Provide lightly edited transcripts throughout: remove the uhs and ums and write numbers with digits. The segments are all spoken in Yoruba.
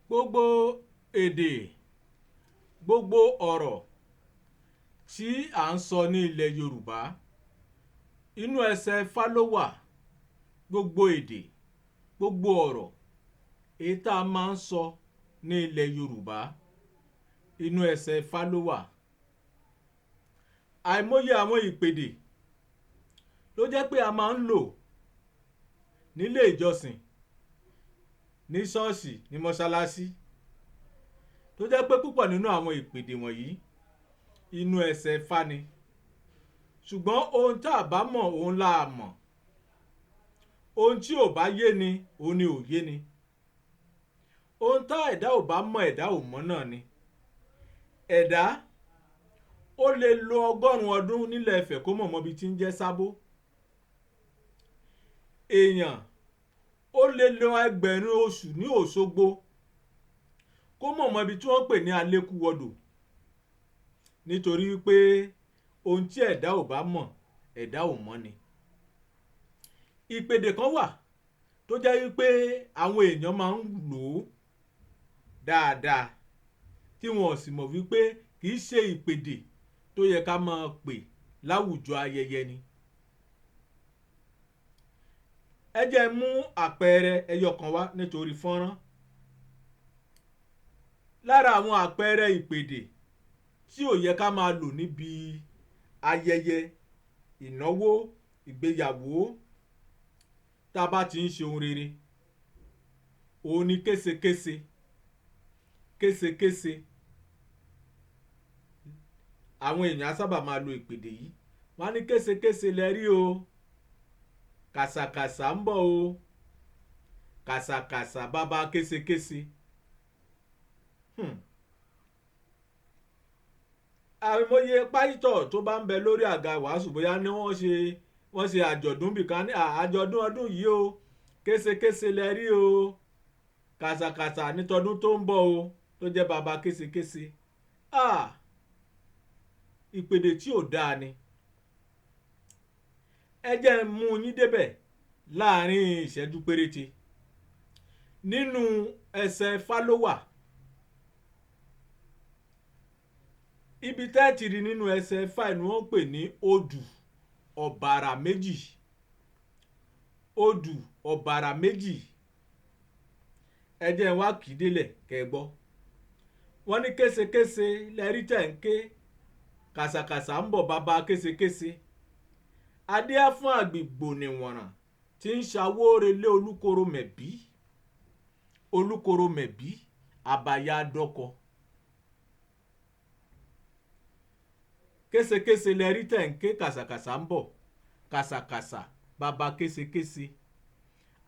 Gbogbo èdè, gbogbo ọ̀rọ̀ tí à ń sọ ní ilẹ̀ Yorùbá, inú ẹsẹ̀ Ifá ló wà. Gbogbo èdè, gbogbo ọ̀rọ̀ èyí tá a máa ń sọ ní ilẹ̀ Yorùbá, inú ẹsẹ̀ Ifá ló wà. Àìmọye àwọn ìpèdè ló jẹ́ pé a máa ń lò nílé ìjọsìn, ní ṣọ́ọ̀ṣì, ní mọ́ṣáláṣí, tó jẹ́ pé púpọ̀ nínú àwọn ìpèdè wọ̀nyí inú ẹsẹ̀ Ifá ni. Ṣùgbọ́n ohun tá a bá mọ̀ òun la mọ̀, ohun tí ò bá yé ni òun ni ò yé ni, ohun tá ẹ̀dá ò bá mọ̀ ẹ̀dá ò mọ̀ náà ni. Ẹ̀dá ó lè lo 100 ọdún nílẹ̀ Ifẹ̀ kó mọ̀ mọ́bi tí ń jẹ́ Sábó. Èèyàn ó lè lo 1000 oṣù ní Òṣogbo kó mọ̀ mọ́bi tí wọ́n pè ní Alékúwọdò, nítorí wípé ohun tí ẹ̀dá ò bá mọ̀ ẹ̀dá ò mọ̀ ni. Ìpèdè kan wà tó jẹ́ wípé àwọn èèyàn máa ń lò ó dáadáa tí wọn ò sì mọ̀ wípé kì í ṣe ìpèdè tó yẹ ká máa pè láwùjọ ayẹyẹ ni. Ẹ jẹ́ mú àpẹẹrẹ ẹyọ kan wá nítorí fọ́nrán. Lára àwọn àpẹẹrẹ ìpèdè tí ò yẹ ká máa lò níbi ayẹyẹ, ìnáwó, ìgbéyàwó, tá a bá ti ń ṣe ohun rere, òun ni késekése. Késekése. Àwọn èèyàn á sábà máa lo ìpèdè yìí. Wọ́n á ní késekése lẹ rí o, kàsàkàsà ń bọ̀ o, kàsàkàsà bàbá késekése. Àìmọye pásítọ̀ tó bá ń bẹ lórí àga wàásù bóyá ní wọ́n ṣe àjọ̀dún bìkan ní àjọ̀dún ọdún yìí o, késekése lẹ rí o, kàsàkàsà ní tọdún tó ń bọ̀ o, tó jẹ́ bàbá késekése. Ìpèdè tí ò dáa ni. Ẹ jẹ́ mú yín débẹ̀ láàrin ìṣẹ́jú péréte. Nínú ẹsẹ̀ Ifá ló wà. Ibi tẹ́ ti rí nínú ẹsẹ̀ Ifá ni wọ́n pè ní odù ọ̀bàrà méjì. Odù ọ̀bàrà méjì. Ẹ jẹ́ wá kì í délẹ̀ kẹ́ gbọ́. Wọ́n ní késekése lẹ́rí tẹ̀ ń ké, kàsàkàsà ń bọ̀ bàbá késekése. Adé á fún àgbègbò nìwọ̀nràn tí ń ṣàwórelé olúkoro mẹ̀bí. Olúkoro mẹ̀bí àbàyà dọ́kọ. Késekése lẹ́rí tẹ̀ ń ké, kàsàkàsà ń bọ̀, kàsàkàsà bàbá késekése.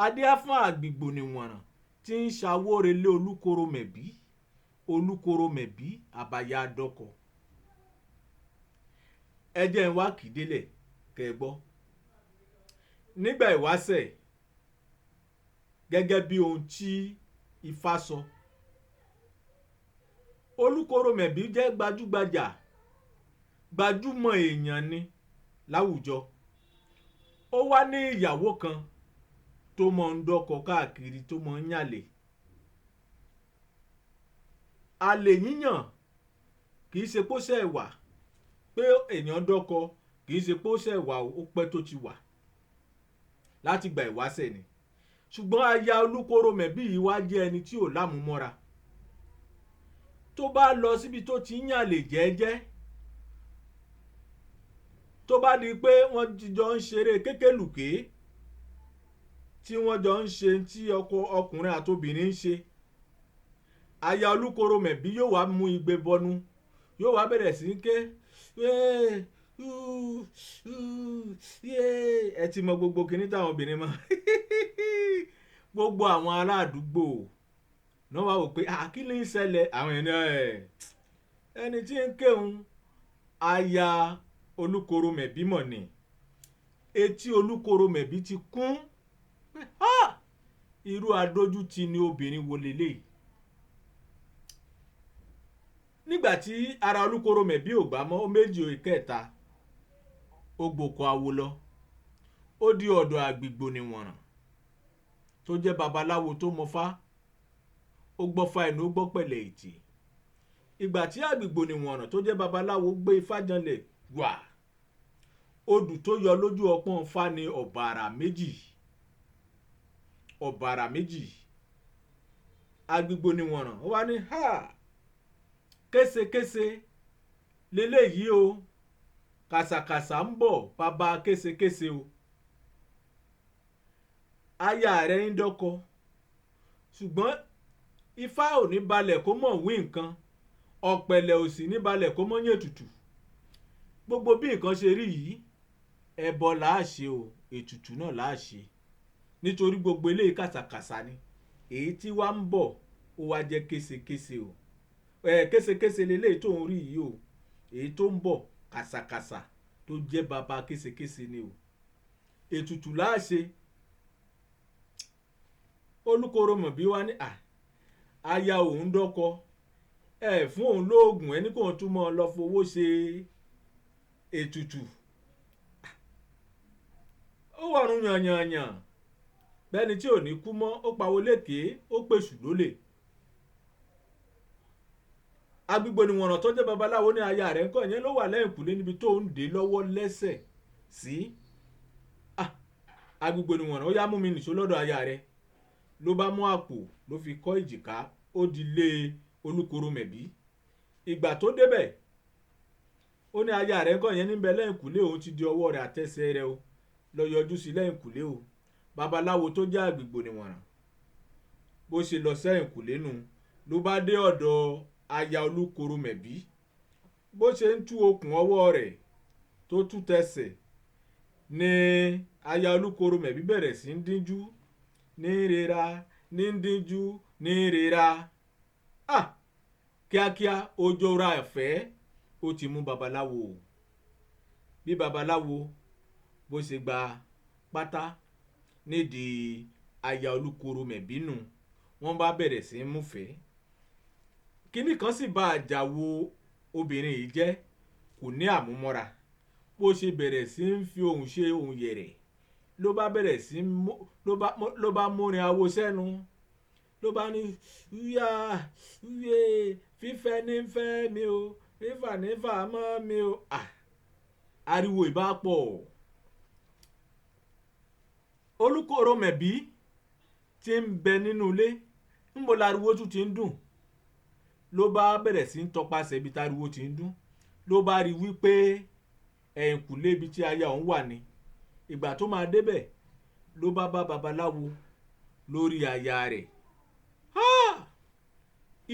Adé á fún àgbègbò nìwọ̀nràn tí ń ṣàwórelé olúkoro mẹ̀bí. Olúkoro mẹ̀bí àbàyà dọ́kọ. Ẹ jẹ́ wá kì í délẹ̀ kẹ́ gbọ́. Nígbà ìwáṣẹ̀, gẹ́gẹ́ bí ohun tí Ifá sọ, olúkoro mẹ̀bí jẹ́ gbajúgbajà, gbajúmọ̀ èèyàn ni láwùjọ. Ó wá ní ìyàwó kan tó mọ̀ ń dọ́kọ káàkiri, tó mọ̀ ń yàlè. Àlè yíyàn kì í ṣe pó ṣẹ̀ wà, pé èèyàn dọ́kọ kì í ṣe pó ṣẹ̀ wà, ó pẹ́ tó ti wà láti gba ìwáṣẹ̀ ni. Ṣùgbọ́n aya olúkoro mẹ̀bí yìí wá jẹ́ ẹni tí ò lámúmọ́ra. Tó bá lọ síbi tó ti ń yàlè jẹ́ẹ́jẹ́, tó bá di pé wọ́n jọ ń ṣeré kékèlùké, tí wọ́n jọ ń ṣe tí ọkùnrin àtobìnrin ń ṣe, aya olúkoro mẹ̀bí yóò wá mú igbe bọnu, yóò wá bẹ̀rẹ̀ sí ń ké, ẹ ti mọ gbogbo kinní táwọn obìnrin mọ̀. Gbogbo àwọn ará àdúgbò náà wá wò pé kí ló ń ṣẹlẹ̀. Àwọn ènìyàn ẹni tí ń kéhun aya olúkoro mẹ̀bí mọ̀ ni. Etí olúkoro mẹ̀bí ti kún. Irú adójútì ni obìnrin wo lélẹ̀. Nígbàtí ara olúkoro mẹ̀bí ò gbà mọ́, ó méjì ó ìkẹta, ó gbòkó awo lọ. Ó di ọ̀dọ̀ àgbègbò nìwọ̀nràn tó jẹ́ babaláwo tó mọfá. ó gbọ́ fa ẹnu ó gbọ́ pẹ̀lẹ́ ètè. Ìgbà tí Àgbìgbò nìwọ̀nràn tó jẹ́ babaláwo gbé ifá janlẹ̀ wà, odù tó yọ lójú ọpọ́n Ifá ni ọ̀bàrà méjì. Àgbìgbò nìwọ̀nràn ó wá ní késekése leléyìí o, kàsàkàsà ń bọ̀ bàbá késekése o. Aya rẹ̀ ń dọ́kọ, ṣùgbọ́n ifá ò ní balẹ̀ kó mọ̀ wí nǹkan, ọ̀pẹ̀lẹ̀ ò sì ní balẹ̀ kó mọ̀ yẹn tutù. Gbogbo bí nǹkan ṣe rí yìí, ẹbọ làá ṣe o, ètùtù náà làá ṣe, nítorí gbogbo eléyìí kàsàkàsà ni. Èyí tí wá ń bọ̀ ó wá jẹ́ késekése o, késekése leléyìí tó ń rí yìí o, èyí tó ń bọ̀ kàsàkàsà tó jẹ́ bàbá késekése ni o. Ètùtù làá ṣe. Olúkoròmọ̀bí wá ní aya òun dọ́kọ, fún òun lóògùn, ẹni kò tún mọ́ lọ fowó ṣe ètùtù. Ó wọ̀run yànyànyàn, bẹ́ni tí ò ní kú mọ́ ó pawó lékè, ó pèsù lólè. Àgbìgbò nìwọ̀nràn tó jẹ́ babaláwo ní aya rẹ̀ ńkọ́ yẹn ló wà lẹ́yìnkùlé níbi tó ń dè lọ́wọ́ lẹ́sẹ̀ sí. Àgbìgbò nìwọ̀nràn ó yá mú mi nìṣó lọ́dọ̀ aya rẹ̀. Ló bá mú àpò ló fi kọ́ ìjìká, ó di lé Olúkoròmẹ̀bí. Ìgbà tó débẹ̀ ó ní aya rẹ̀ ńkọ́ yẹn níbẹ̀ lẹ́yìnkùlé, òun ti di ọwọ́ rẹ̀ àtẹsẹ̀ rẹ̀ o, lọ yọjú sí lẹ́yìnkùlé o. Babaláwo tó jẹ́ Àgbìgbò nìwọ̀nràn bó ṣe lọ sẹ́yìnkùlé nù, ló bá dé ọ̀dọ̀ aya Olúkoròmẹ̀bí. Bó ṣe ń tú okùn ọwọ́ rẹ̀ tó tú tẹsẹ̀ ni aya Olúkoròmẹ̀bí bẹ̀rẹ̀ sí ń dínjú, ní rira, ní dínjú, ní rira. Kíákíá ojo ra ẹ̀fẹ́ ó ti mú babaláwo. Bí babaláwo bó ṣe gba pátá nídìí aya Olúkoròmẹ̀bí nù, wọ́n bá bẹ̀rẹ̀ sí ń múfẹ́. Kíní kan sì bá àjàwó obìnrin yìí jẹ́, kò ní àmúmọ́ra. Bó ṣe bẹ̀rẹ̀ sí ń fi ohùn ṣe ohùn yẹ̀rẹ̀, ló bá bẹ̀rẹ̀ sí ló bá múrin awo sẹ́nu, ló bá ní wíyá wíyé fífẹ́ ní fẹ́ mi o, fífà ní fà mọ́ mi o. Ariwo ìbá pọ̀. Olúkoròmẹ̀bí tí ń bẹ nínú ilé, ńbo lariwo tún ti ń dùn, ló bá bẹ̀rẹ̀ sí ń tọpasẹ̀ ibi táriwo ti ń dún. Ló bá rí wípé ẹ̀yìnkùlé ibi tí aya òun wà ní. Ìgbà tó máa débẹ̀ ló bá bá babaláwo lórí aya rẹ̀.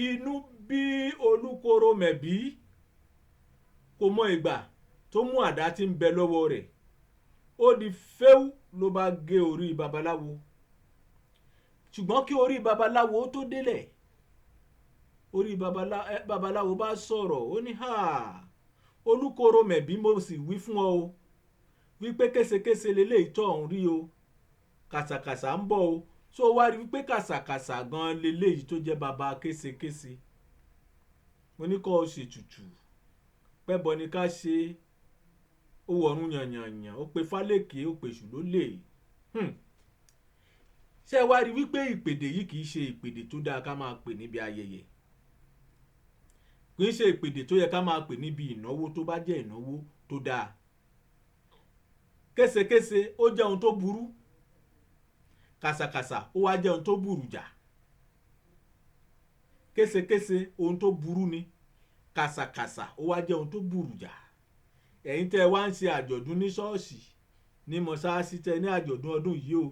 Inú bí Olúkoròmẹ̀bí, kò mọ ìgbà tó mú àdá tí ń bẹ lọ́wọ́ rẹ̀, ó di fẹ́ù ló bá gé orí babaláwo. Ṣùgbọ́n kí orí babaláwo tó délẹ̀, orí babaláwo bá sọ̀rọ̀, ó ní Olúkoròmẹ̀bí, mo sì wí fún ọ o wípé késekése leléyìí tó ń rí o, kàsàkàsà ń bọ̀ o. So wá rí wípé kàsàkàsà gan leléyìí tó jẹ́ bàbá késekése. Mo ní kó o ṣe tutù, pẹ́bọ ni ká ṣe. Ó wọ̀run yànyànyàn, ó pe fálékè, ó pèsù lólè. Ṣé wá rí wípé ìpèdè yìí kìí ṣe ìpèdè tó dáa ká máa pè níbi ayẹyẹ, kìí ṣe ìpèdè tó yẹ ká máa pè níbi ìnáwó tó bá jẹ́ ìnáwó tó dáa. Késekése ó jẹ́ ohun tó burú, kàsàkàsà ó wá jẹ́ ohun tó burú jà. Késekése ohun tó burú ni, kàsàkàsà ó wá jẹ́ ohun tó burú jà. Ẹ̀yin tẹ́ wá ń ṣe àjọ̀dún ní ṣọ́ọ̀ṣì, ní mọ́ṣáláṣí, tẹ́ ní àjọ̀dún ọdún yìí o,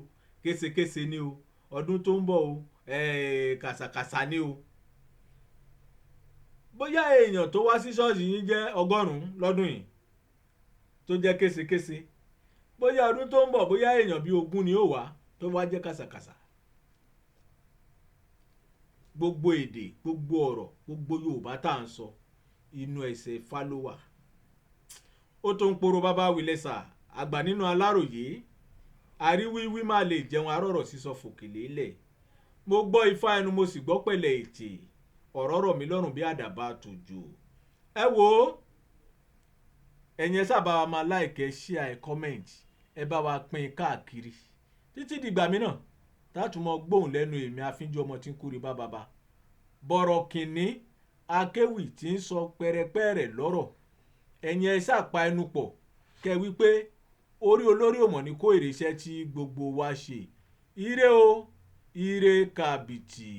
késekése ni o, ọdún tó ń bọ̀ o, kàsàkàsà ni o. Bóyá èèyàn tó wá sí ṣọ́ọ̀ṣì yín jẹ́ 100 lọ́dún yìí tó jẹ́ késekése, bóyá ọdún tó ń bọ̀ bóyá èèyàn bí 20 ni ó wá tó wá jẹ́ kàsàkàsà. Gbogbo èdè, gbogbo ọ̀rọ̀, gbogbo Yorùbá tá à ń sọ, inú ẹsẹ̀ Ifá ló wà. Ó tó ń poro bàbá wílẹ̀sà, àgbà nínú Aláròyé, àríwíwí má lè jẹun arọ́rọ̀ sísọ fòkèlè lẹ̀. Mo gbọ́ Ifá ẹnu, mo sì gbọ́ pẹ̀lẹ́ ètè, ọ̀rọ̀ rọ̀ mí lọ́rùn bí àdàbà tòjò. Ẹ wò ó, ẹ̀yin sábà wa máa like, share, comment, ẹ bá wa pín káàkiri títí dìgbà mìíràn tá tún mọ gbóhùn lẹ́nu èmi Afínjú ọmọ tí ń kúre bá bàbá. bọ̀rọ̀ kìnní akéwì tí ń sọ pẹ̀rẹ̀pẹ̀rẹ̀ lọ́rọ̀ ẹ̀yin ẹ ṣàpá ẹnu pọ̀ kẹ́ wípé orí olórí òmọ̀ ní kó èrè iṣẹ́ tí gbogbo wa ṣe. Ire o, ire kàbìtì.